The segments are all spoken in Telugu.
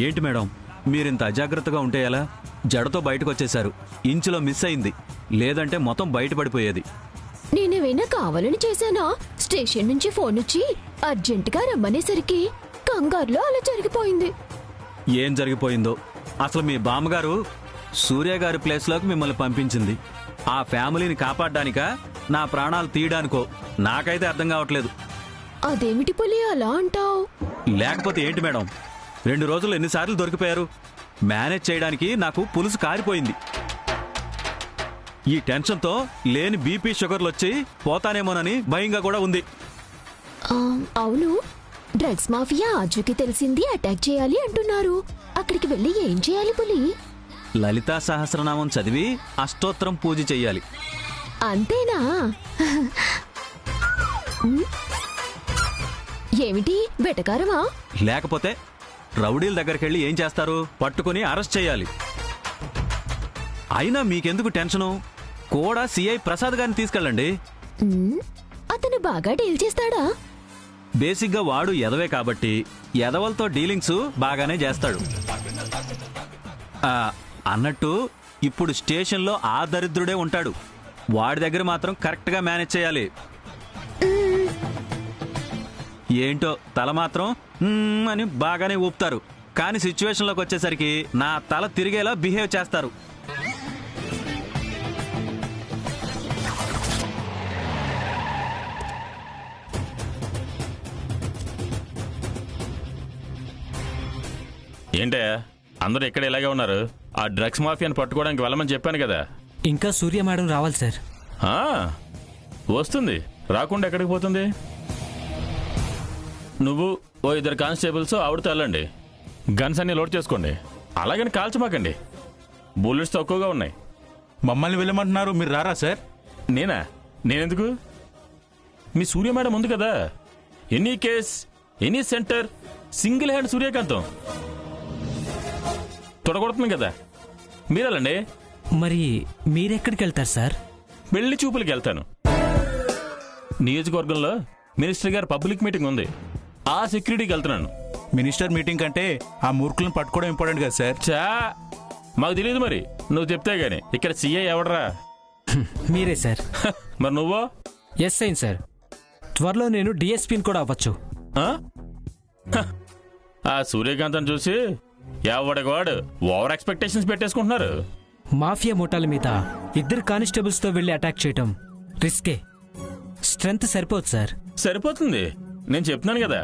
ఏంటి మేడం మీరింత అజాగ్రత్తగా ఉంటే ఎలా? జడతో బయటకు వచ్చేశారు. ఇంచులో మిస్ అయింది, లేదంటే మొత్తం బయటపడిపోయేది. నేనేమైనా కావాలని చేశానా? స్టేషన్ నుంచి ఫోన్ వచ్చి అర్జెంటుగా రమ్మనేసరికి కంగారులో అలా జరిగిపోయింది. ఏం జరిగిపోయిందో? అసలు మీ బామ్మగారు సూర్య గారి ప్లేస్లోకి మిమ్మల్ని పంపించింది ఆ ఫ్యామిలీని కాపాడ్డానికా, నా ప్రాణాలు తీయడానికో? నాకైతే అర్థం కావట్లేదు. అదేమిటి పులి అలా అంటావు? లేకపోతే ఏంటి మేడం, 2 రోజులు ఎన్నిసార్లు దొరికిపోయారు? మేనేజ్ చేయడానికి నాకు పులుసు కారిపోయింది. ఈ టెన్షన్తో లేని బీపీ షుగర్లు వచ్చి పోతానేమోనని భయంగా కూడా ఉంది. అవును, డ్రగ్స్ మాఫియా ఆజుకి తెలిసింది అటాక్ చేయాలి అంటున్నారు. అక్కడికి వెళ్ళి ఏం చేయాలి పులి? లలితా సహస్రనామం చదివి అష్టోత్తరం పూజ చెయ్యాలి. అంతేనా? ఏమిటి వెటకారమా? లేకపోతే రౌడీల దగ్గరికి ఏం చేస్తారు? పట్టుకుని అరెస్ట్ చేయాలి. అయినా మీకెందుకు టెన్షను? కూడా సిఐ ప్రసాద్ గారిని తీసుకెళ్ళండి. అతను బాగా డీల్ చేస్తాడా? బేసిక్గా వాడు ఎదవే కాబట్టి ఎదవలతో డీలింగ్స్ బాగానే చేస్తాడు. అన్నట్టు ఇప్పుడు స్టేషన్లో ఆ దరిద్రుడే ఉంటాడు. వాడి దగ్గర మాత్రం కరెక్ట్గా మేనేజ్ చేయాలి. ఏంటో తల మాత్రం అని బాగానే ఊపుతారు, కానీ సిచ్యువేషన్లోకి వచ్చేసరికి నా తల తిరిగేలా బిహేవ్ చేస్తారు. ఏంటే అందరూ ఎక్కడ ఇలాగే ఉన్నారు? ఆ డ్రగ్స్ మాఫియాని పట్టుకోవడానికి వెళ్ళమని చెప్పాను కదా. ఇంకా సూర్య మేడం రావాలి సార్. వస్తుంది, రాకుండా ఎక్కడికి పోతుంది? నువ్వు ఓ 2 కానిస్టేబుల్స్ ఆవిడతో వెళ్ళండి. గన్స్ అన్ని లోడ్ చేసుకోండి. అలాగని కాల్చమాకండి, బుల్లెట్స్ తక్కువగా ఉన్నాయి. మమ్మల్ని వెళ్ళమంటున్నారు, మీరు రారా సార్? నేనెందుకు? మీ సూర్య మేడం ఉంది కదా. Any case any center single hand Suryakantham తొడగొడుతుంది కదా. మీరెళ్ళండి. మరి మీరెక్కడికి వెళ్తారు సార్? పెళ్లి చూపులకి వెళ్తాను. నియోజకవర్గంలో మినిస్టర్ గారు పబ్లిక్ మీటింగ్ ఉంది, ఆ సెక్యూరిటీకి వెళ్తున్నాను. మినిస్టర్ మీటింగ్ కంటే ఆ మూర్ఖులను పట్టుకోవడం ఇంపార్టెంట్ కదా సార్? మాకు తెలియదు, మరి నువ్వు చెప్తే గాని. ఇక్కడ సీఐ ఎవడరా? మీరే సార్. మరి నువ్వో? ఎస్ అయింది సార్. త్వరలో నేను డిఎస్పీని కూడా అవ్వచ్చు. ఆ సూర్యకాంతం చూసి ఎవడికి వాడు ఓవర్ ఎక్స్పెక్టేషన్స్ పెట్టేసుకుంటున్నారు. మాఫియా ముఠాల మీద 2 కానిస్టేబుల్స్ తో వెళ్లి అటాక్ చేయటం రిస్కే. స్ట్రెంత్ సరిపోదు సార్. సరిపోతుంది, నేను చెప్తున్నాను కదా.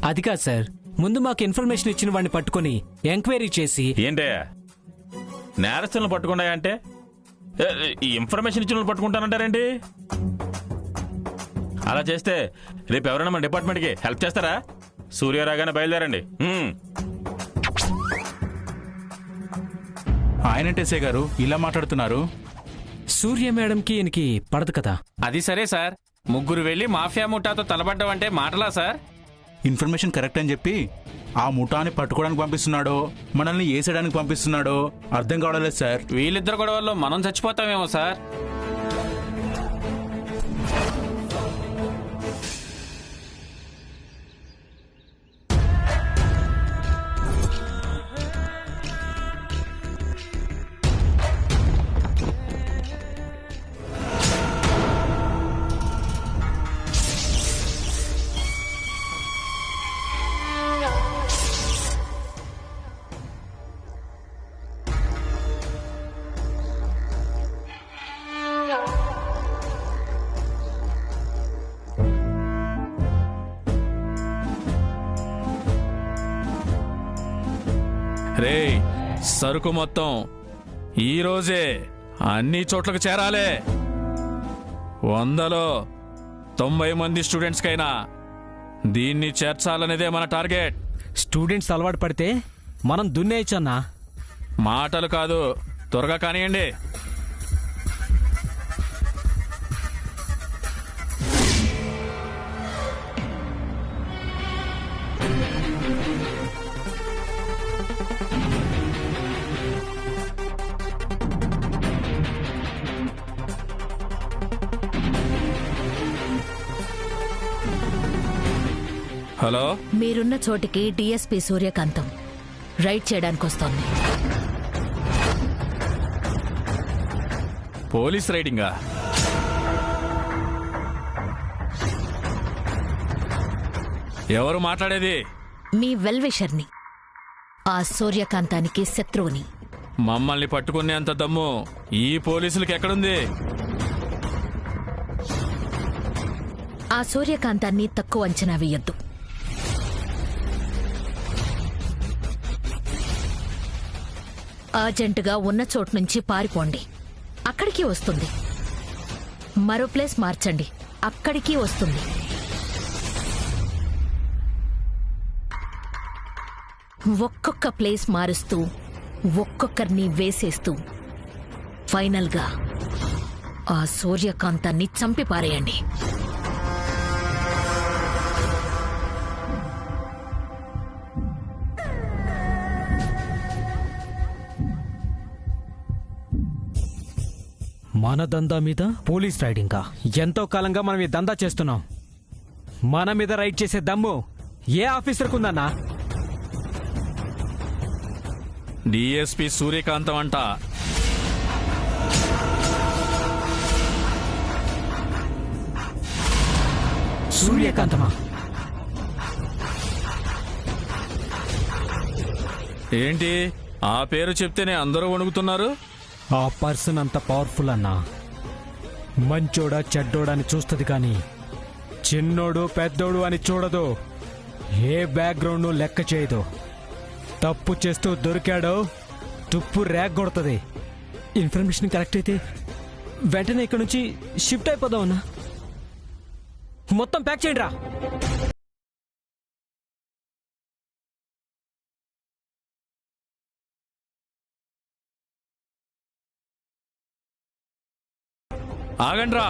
అది కాదు సార్, ముందు మాకు ఇన్ఫర్మేషన్ ఇచ్చిన వాడిని పట్టుకుని ఎంక్వైరీ చేసి. ఏంటే నేరస్తులను పట్టుకుండా అంటే ఈ ఇన్ఫర్మేషన్ ఇచ్చిన వాళ్ళు పట్టుకుంటానంటారేంటి? అలా చేస్తే రేపు ఎవరైనా మన డిపార్ట్మెంట్కి హెల్ప్ చేస్తారా? సూర్య రాగానే బయలుదేరండి. ఆయనంటే సే గారు ఇలా మాట్లాడుతున్నారు. సూర్య మేడంకి ఈయనకి పడదు కదా. అది సరే సార్, ముగ్గురు వెళ్లి మాఫియా ముఠాతో తలబడ్డామంటే మాటలా సార్? ఇన్ఫర్మేషన్ కరెక్ట్ అని చెప్పి ఆ ముఠాని పట్టుకోవడానికి పంపిస్తున్నాడో మనల్ని ఏసేయడానికి పంపిస్తున్నాడో అర్థం కావడలేదు సార్. వీళ్ళిద్దరు గొడవల్లో మనం చచ్చిపోతామేమో సార్. రే, సరుకు మొత్తం ఈరోజే అన్ని చోట్లకు చేరాలే. 100లో 90 మంది స్టూడెంట్స్కైనా దీన్ని చేర్చాలనేదే మన టార్గెట్. స్టూడెంట్స్ అలవాటు పడితే మనం దున్నేయచ్చన్నా. మాటలు కాదు, త్వరగా కానివ్వండి. హలో, మీరున్న చోటికి డిఎస్పీ సూర్యకాంతం. రైడ్ చేయడానికి వస్తోంది. పోలీస్ రైడింగా? ఎవరు మాట్లాడేది? మీ వెల్విషర్ని, ఆ సూర్యకాంతానికి శత్రువుని. మమ్మల్ని పట్టుకునేంత దమ్ము ఈ పోలీసులకి ఎక్కడుంది? ఆ సూర్యకాంతాన్ని తక్కువ అంచనా వేయొద్దు. అర్జెంటుగా ఉన్న చోటు నుంచి పారిపోండి, అక్కడికి వస్తుంది. మరో ప్లేస్ మార్చండి, అక్కడికి వస్తుంది. ఒక్కొక్క ప్లేస్ మారుస్తూ ఒక్కొక్కరిని వేసేస్తూ ఫైనల్గా ఆ సూర్యకాంతాన్ని చంపి పారేయండి. మన దందా మీద పోలీస్ రైడింగా? ఎంతో కాలంగా మనం ఈ దందా చేస్తున్నాం. మన మీద రైడ్ చేసే దమ్ము ఏ ఆఫీసర్కు ఉందన్నా? డిఎస్పి సూర్యకాంతం అంట. సూర్యకాంతమా? ఏంటి ఆ పేరు చెప్తేనే అందరూ వణుకుతున్నారు? ఆ పర్సన్ అంత పవర్ఫుల్ అన్నా. మంచోడా చెడ్డోడా అని చూస్తుంది కానీ చిన్నోడు పెద్దోడు అని చూడదు. ఏ బ్యాక్గ్రౌండ్ లెక్క చేయదు. తప్పు చేస్తూ దొరికాడో తుప్పు ర్యాగ్ కొడుతుంది. ఇన్ఫర్మేషన్ కరెక్ట్ అయితే వెంటనే ఇక్కడ నుంచి షిఫ్ట్ అయిపోదాం అన్నా. మొత్తం ప్యాక్ చేయండి రా. ఆగండ్రా.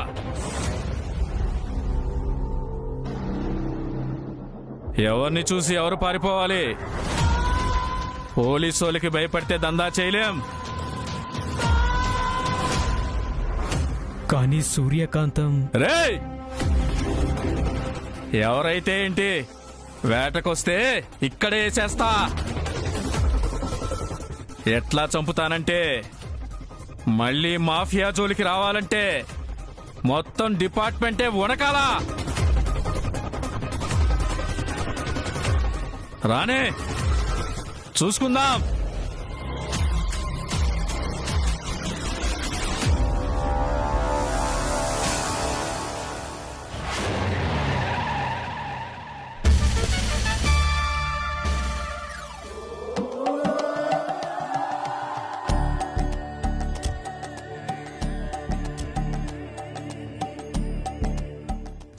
ఎవరిని చూసి ఎవరు పారిపోవాలి? పోలీసోళ్ళకి భయపడితే దందా చేయలేం. కానీ సూర్యకాంతం రేయ్, ఎవరైతే ఏంటి, వేటకొస్తే ఇక్కడే వేసేస్తా. ఎట్లా చంపుతానంటే, మళ్ళీ మాఫియా జోలికి రావాలంటే మొత్తం డిపార్ట్మెంటే వణకాలా. రానే చూసుకుందాం.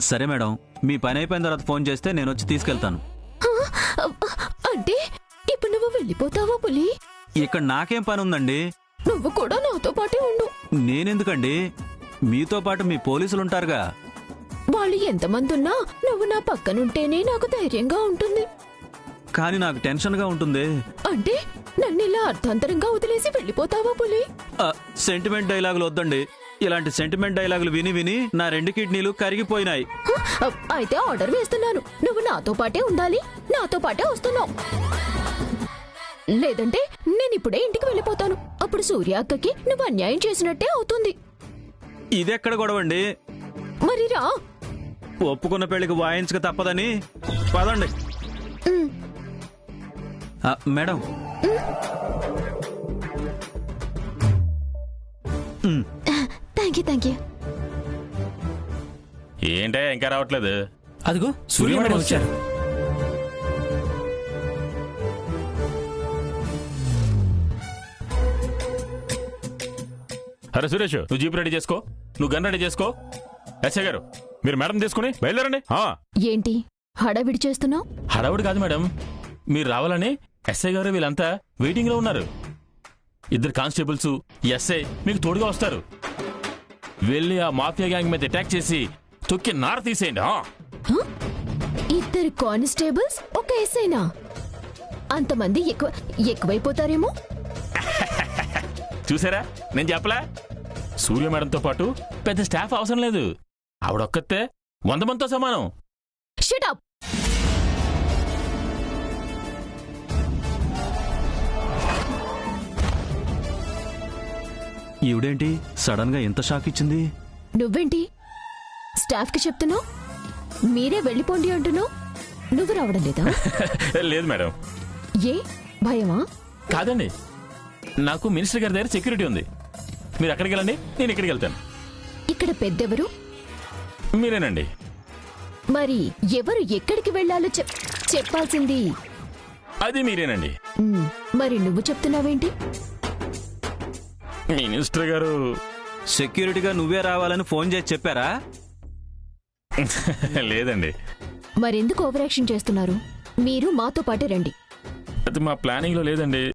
సరే మేడం, మీ పని అయిపోయిన తర్వాత ఫోన్ చేస్తే నేను వచ్చి తీసుకెళ్తాను. అంటే ఇప్పుడు నువ్వు వెళ్ళిపోతావా పులి? ఇక్కడ నాకేం పని ఉందండి? నువ్వు కూడా నాతో పాటే ఉండు. నేనెందుకండి? మీతో పాటు మీ పోలీసులుంటారుగా. వాళ్ళు ఎంతమంది ఉన్నా నువ్వు నా పక్కనుంటేనే నాకు ధైర్యంగా ఉంటుంది. కానీ నాకు టెన్షన్గా ఉంటుంది. అంటే నన్ను ఇలా అర్థాంతరంగా వదిలేసి వెళ్ళిపోతావా పులి? సెంటిమెంట్ డైలాగులు వద్దండి. ఇలాంటి సెంటిమెంట్ డైలాగులు విని విని నా 2 కిడ్నీలు కరిగిపోయినాయి. అయితే ఆర్డర్ వేస్తున్నాను, నువ్వు నాతో పాటే ఉండాలి, నాతో పాటే వస్తున్నావు. లేదంటే నేను ఇప్పుడే ఇంటికి వెళ్ళిపోతాను. అప్పుడు సూర్య అక్కకి నువ్వు అన్యాయం చేసినట్టే అవుతుంది. ఇదెక్కడ గొడవండి? మరి రా. ఒప్పుకున్న పెళ్లికి వాయించక తప్పదని పదండి. Madam, thank you. ఏంటే ఇంకా రావట్లేదు? అదిగో సూర్య మేడం వచ్చారు. అరే సురేష్, నువ్వు జీప్ రెడీ చేసుకో, నువ్వు గన్ రెడీ చేసుకో. ఎస్ఐ గారు, మీరు మేడం తీసుకుని బయలుదేరండి. ఏంటి హడావిడి చేస్తున్నావు? హడావుడి కాదు మేడం, మీరు రావాలని ఎస్ఐ గారు వీళ్ళంతా వెయిటింగ్ లో ఉన్నారు. 2 కానిస్టేబుల్స్, ఎస్ఐ మీకు తోడుగా వస్తారు. వెళ్ళి ఆ మాఫియా గ్యాంగ్ మీద అటాక్ చేసి తొక్కి నార తీసేయండి. 2 కానిస్టేబుల్స్, ఒక ఎస్ఐనా? అంతమంది ఎక్కువైపోతారేమో. చూసారా, నేను చెప్పలా? సూర్య మేడంతో పాటు పెద్ద స్టాఫ్ అవసరం లేదు. ఆవిడొక్కతే 100 మందితో సమానం. Shut up. ఈవిడేంటి సడన్ గా ఇంత షాక్ ఇచ్చింది? నువ్వేంటి స్టాఫ్ కి చెప్తున్నావు? మీరే వెళ్ళిపోండి అంటున్నావు. నువ్వు రావడం లేదా? లేదు మేడం. ఏ భయమా? కాదండి, నాకు మినిస్టర్ గారి దగ్గర సెక్యూరిటీ ఉంది. మీరు అక్కడికి వెళ్ళండి, నేను ఇక్కడికి వెళ్తాను. ఇక్కడ పెద్దెవరు? మీరేనండి. మరి ఎవరు ఎక్కడికి వెళ్ళాలో చెప్పాల్సింది అది మీరేనండి. మరి నువ్వు చెప్తున్నావేంటి? మినిస్టర్ గారు సెక్యూరిటీగా నువ్వే రావాలని ఫోన్ చేసి చెప్పారా? లేదండి. మరెందుకు ఓవర్ యాక్షన్ చేస్తున్నారు? మీరు మాతో పాటే రండి. అది మా ప్లానింగ్ లో లేదండి.